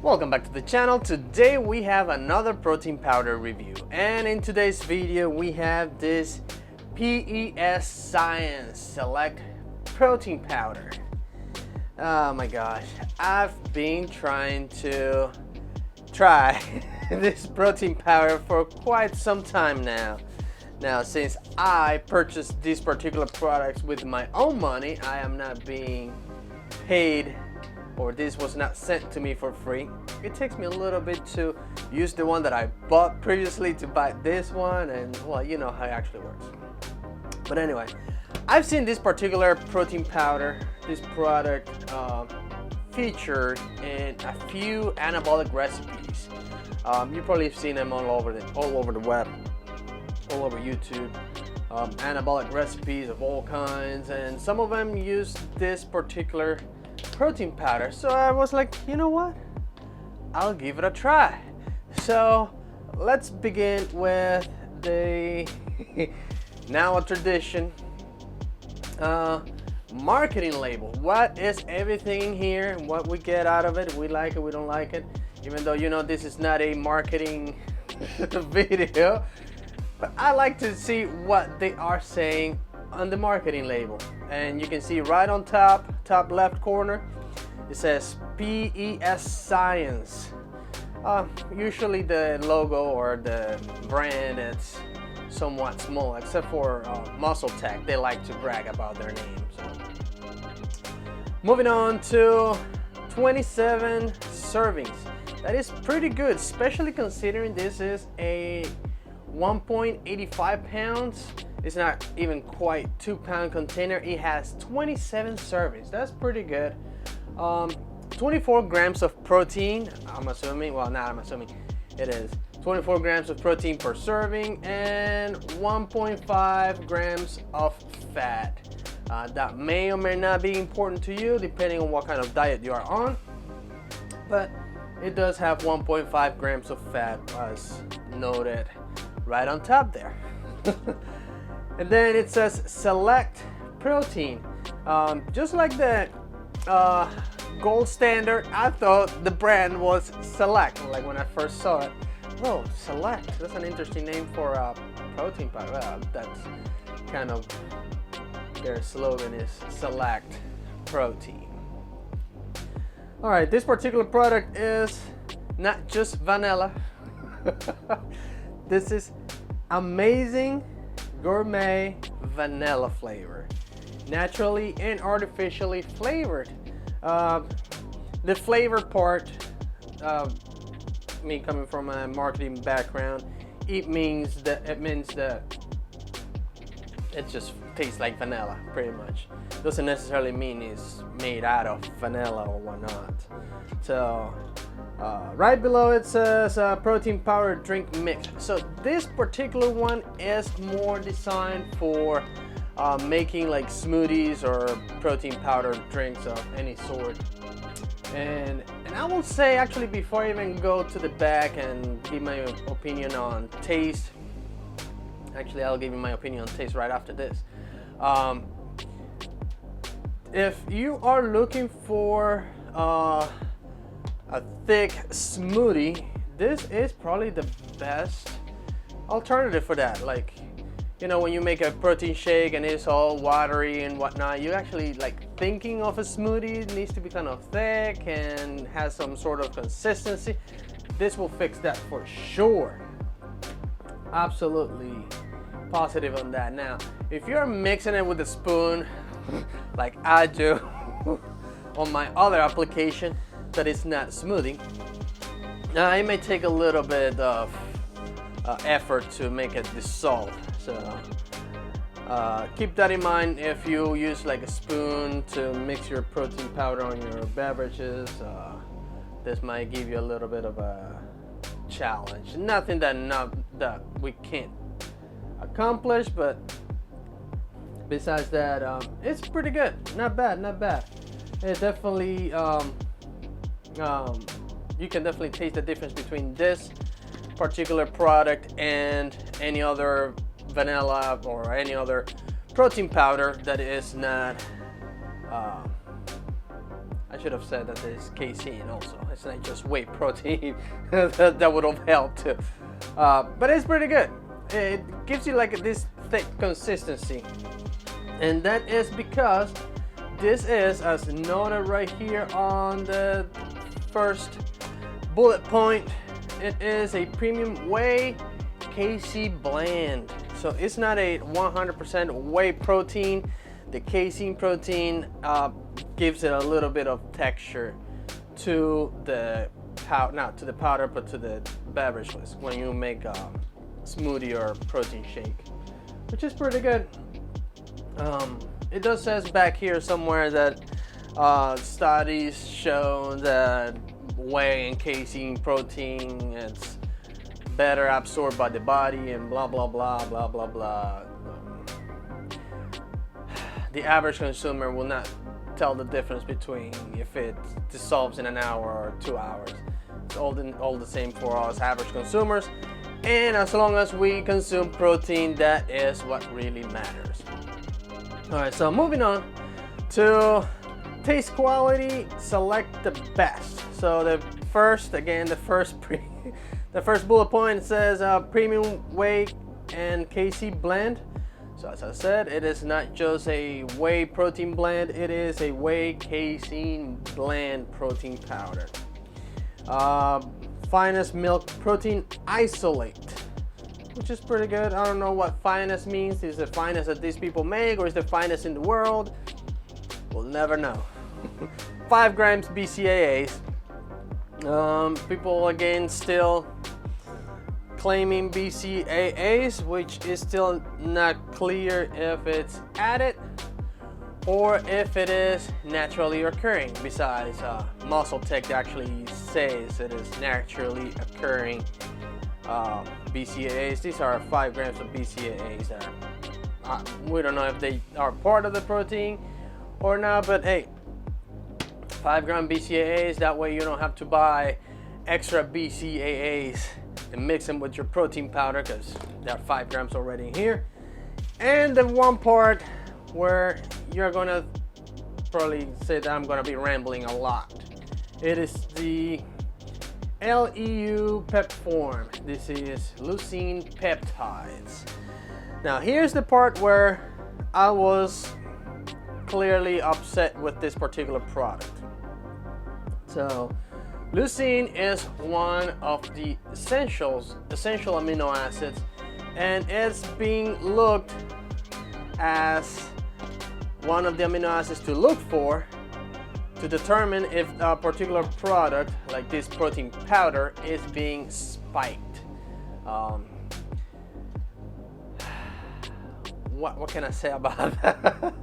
Welcome back to the channel. Today we have another protein powder review, and in today's video we have this PEScience Select Protein Powder. Oh my gosh, I've been trying to try this protein powder for quite some time now. Now, since I purchased these particular products with my own money, I am not being paid, or this was not sent to me for free. It takes me a little bit to use the one that I bought previously to buy this one, and well, you know how it actually works. But anyway, I've seen this particular protein powder, this product featured in a few anabolic recipes. You probably have seen them all over the web, all over YouTube. Anabolic recipes of all kinds, and some of them use this particular protein powder. So I was like, you know what, I'll give it a try. So let's begin with the now a tradition marketing label. What is everything in here, what we get out of it, we like it, we don't like it, even though you know this is not a marketing video, but I like to see what they are saying on the marketing label. And you can see right on top left corner, it says PEScience. Usually the logo or the brand is somewhat small, except for Muscle Tech. They like to brag about their name. So moving on to 27 servings. That is pretty good, especially considering this is a 1.85 pounds. It's not even quite 2-pound container. It has 27 servings. That's pretty good. 24 grams of protein, I'm assuming. Well, not I'm assuming, it is 24 grams of protein per serving, and 1.5 grams of fat. That may or may not be important to you depending on what kind of diet you are on, but it does have 1.5 grams of fat as noted right on top there. And then it says Select Protein. Just like the gold standard, I thought the brand was Select. Like when I first saw it, oh, Select, that's an interesting name for a protein powder. Well, that's kind of their slogan, is Select Protein. All right, this particular product is not just vanilla. This is amazing gourmet vanilla flavor, naturally and artificially flavored. The flavor part, me coming from a marketing background, it means that it just tastes like vanilla, pretty much. Doesn't necessarily mean it's made out of vanilla or whatnot. So right below it says protein powder drink mix. So this particular one is more designed for making like smoothies or protein powder drinks of any sort. And I will say, actually, before I even go to the back and give my opinion on taste, actually I'll give you my opinion on taste right after this. If you are looking for a thick smoothie, this is probably the best alternative for that. Like, you know, when you make a protein shake and it's all watery and whatnot, you actually like thinking of a smoothie. It needs to be kind of thick and has some sort of consistency. This will fix that for sure. Absolutely positive on that. Now, if you're mixing it with a spoon, like I do on my other application that is not smoothie, it may take a little bit of effort to make it dissolve. So keep that in mind if you use like a spoon to mix your protein powder on your beverages. This might give you a little bit of a challenge. Nothing that we can't accomplish, but besides that, it's pretty good. Not bad. It definitely you can definitely taste the difference between this particular product and any other vanilla or any other protein powder that is not I I should have said that there's casein also. It's not just whey protein. That would have helped too. But it's pretty good. It gives you like this thick consistency, and that is because this is, as noted right here on the first bullet point, it is a premium whey casein blend. So it's not a 100% whey protein. The casein protein gives it a little bit of texture to the powder, not to the powder, but to the beverage list when you make a smoothie or protein shake, which is pretty good. It does says back here somewhere that studies show that whey and casein protein, it's better absorbed by the body and blah blah blah blah blah blah. The average consumer will not tell the difference between if it dissolves in an hour or 2 hours. It's all the same for us average consumers, and as long as we consume protein, that is what really matters. All right, so moving on to taste quality, select the best. So the first bullet point says premium whey and casein blend. So as I said, it is not just a whey protein blend, it is a whey casein blend protein powder. Finest milk protein isolate, which is pretty good. I don't know what finest means. Is it finest that these people make, or is the finest in the world? We'll never know. 5 grams BCAAs. People again still claiming BCAAs, which is still not clear if it's added or if it is naturally occurring. Besides, Muscle Tech actually says it is naturally occurring BCAAs. These are 5 grams of BCAAs that we don't know if they are part of the protein or not, but hey, 5 gram BCAAs, that way you don't have to buy extra BCAAs and mix them with your protein powder, because there are 5 grams already in here. And the one part where you're gonna probably say that I'm gonna be rambling a lot, it is the LEU pep form. This is leucine peptides. Now here's the part where I was clearly upset with this particular product. So leucine is one of the essential amino acids, and it's being looked as one of the amino acids to look for to determine if a particular product, like this protein powder, is being spiked. What can I say about that?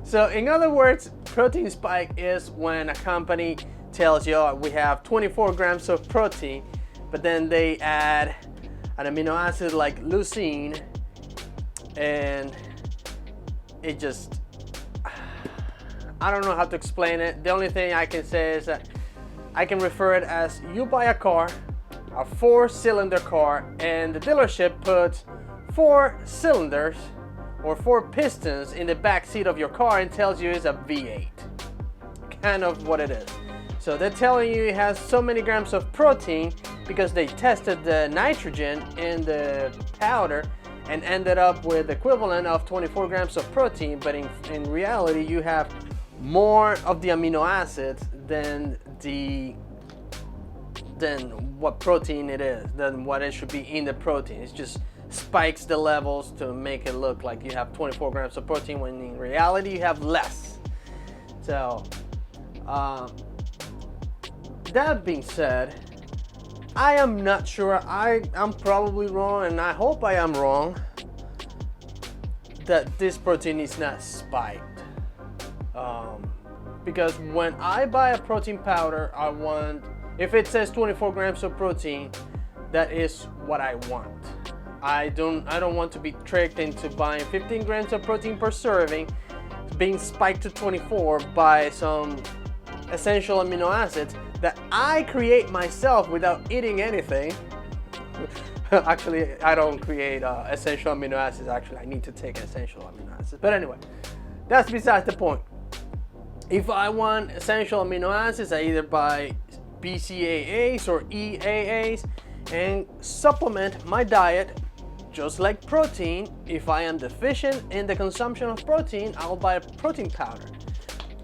So in other words, protein spike is when a company tells you, oh, we have 24 grams of protein, but then they add an amino acid like leucine, and it just, I don't know how to explain it. The only thing I can say is that I can refer it as you buy a car, a 4-cylinder car, and the dealership puts 4 cylinders or 4 pistons in the back seat of your car and tells you it's a V8. Kind of what it is. So they're telling you it has so many grams of protein because they tested the nitrogen in the powder and ended up with the equivalent of 24 grams of protein, but in reality you have more of the amino acids than what protein it is, than what it should be in the protein. It just spikes the levels to make it look like you have 24 grams of protein when in reality you have less. So that being said, I am not sure. I'm probably wrong, and I hope I am wrong, that this protein is not spiked. Because when I buy a protein powder, I want, if it says 24 grams of protein, that is what I want. I don't want to be tricked into buying 15 grams of protein per serving, being spiked to 24 by some essential amino acids that I create myself without eating anything. Actually, I don't create essential amino acids. Actually, I need to take essential amino acids. But anyway, that's besides the point. If I want essential amino acids, I either buy BCAAs or EAAs and supplement my diet just like protein. If I am deficient in the consumption of protein, I'll buy a protein powder.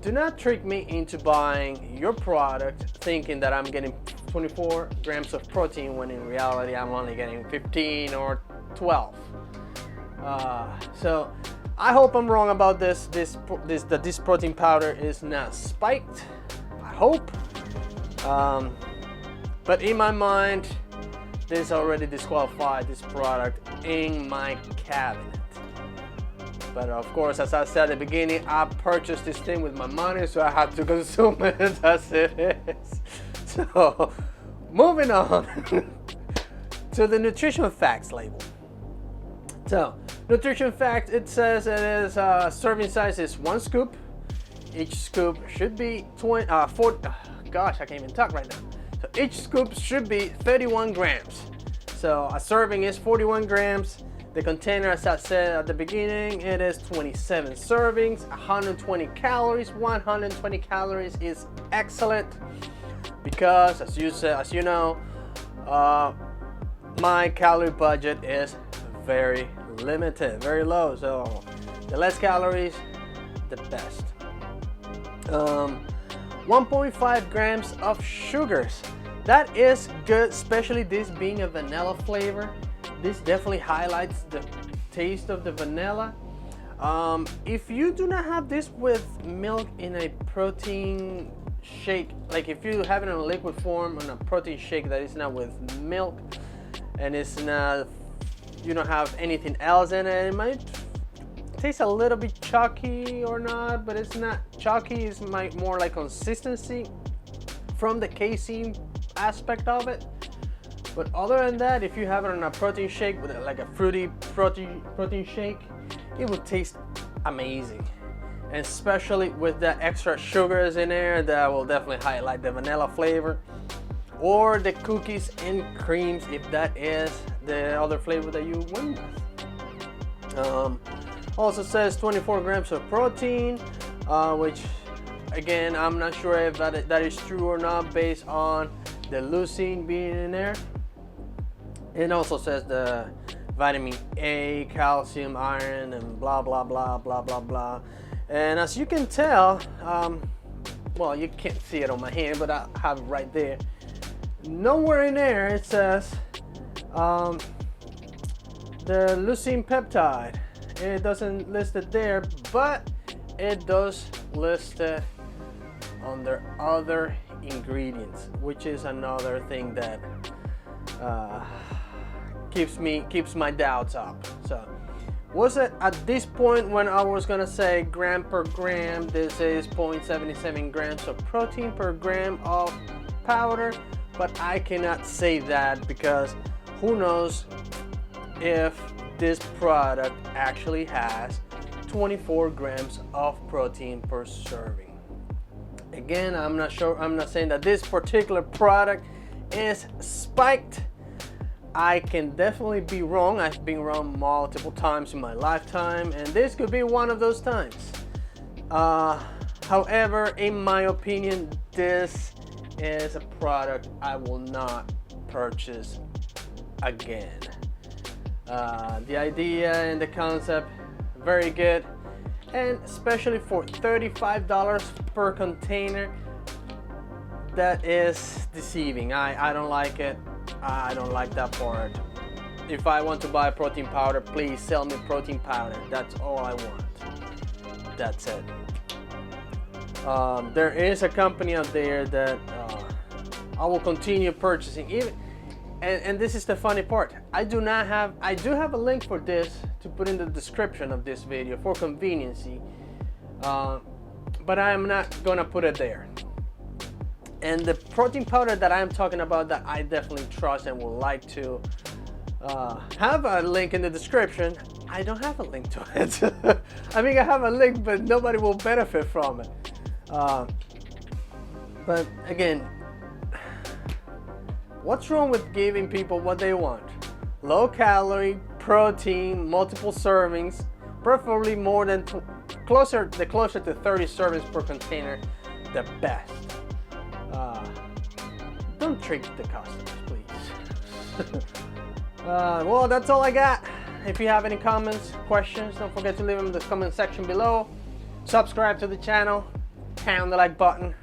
Do not trick me into buying your product thinking that I'm getting 24 grams of protein when in reality I'm only getting 15 or 12. So I hope I'm wrong about this protein powder is not spiked. I hope. But in my mind, this already disqualified this product in my cabinet. But of course, as I said at the beginning, I purchased this thing with my money, so I have to consume it as it is. So, moving on to the nutrition facts label. So, nutrition fact, it says it is serving size is 1 scoop. Each scoop should be 4. Gosh, I can't even talk right now. So each scoop should be 31 grams. So a serving is 41 grams. The container, as I said at the beginning, it is 27 servings, 120 calories. 120 calories is excellent because, as you know, my calorie budget is very limited, very low. So the less calories, the best. 1.5 grams of sugars. That is good, especially this being a vanilla flavor. This definitely highlights the taste of the vanilla. If you do not have this with milk in a protein shake, like if you have it in a liquid form on a protein shake that is not with milk and it's not, you don't have anything else in it, it might taste a little bit chalky or not, but it's not chalky. It's more like consistency from the casein aspect of it. But other than that, if you have it on a protein shake with like a fruity protein shake, it will taste amazing. And especially with the extra sugars in there, that will definitely highlight the vanilla flavor. Or the cookies and creams, if that is the other flavor that you went with. Also says 24 grams of protein, which again, I'm not sure if that is true or not based on the leucine being in there. It also says the vitamin A, calcium, iron, and blah blah blah blah blah blah. And as you can tell, well, you can't see it on my hand, but I have it right there. Nowhere in there it says the leucine peptide. It doesn't list it there, but it does list it under other ingredients, which is another thing that keeps my doubts up. So was it at this point when I was gonna say gram per gram, this is 0.77 grams of protein per gram of powder, but I cannot say that because who knows if this product actually has 24 grams of protein per serving. Again, I'm not sure, I'm not saying that this particular product is spiked. I can definitely be wrong. I've been wrong multiple times in my lifetime, and this could be one of those times. However, in my opinion, this is a product I will not purchase again. The idea and the concept, very good, and especially for $35 per container, that is deceiving. I don't like it. I don't like that part. If I want to buy protein powder, please sell me protein powder. That's all I want. That's it. There is a company out there that I will continue purchasing. And this is the funny part. I do have a link for this to put in the description of this video for conveniency, but I am not gonna put it there. And the protein powder that I'm talking about, that I definitely trust and would like to have a link in the description, I don't have a link to it. I mean, I have a link, but nobody will benefit from it. But again, what's wrong with giving people what they want? Low calorie, protein, multiple servings, preferably more than the closer to 30 servings per container, the best. Don't trick the customers, please. Well, that's all I got. If you have any comments, questions, don't forget to leave them in the comment section below. Subscribe to the channel, pound the like button,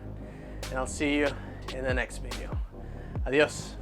and I'll see you in the next video. Adios.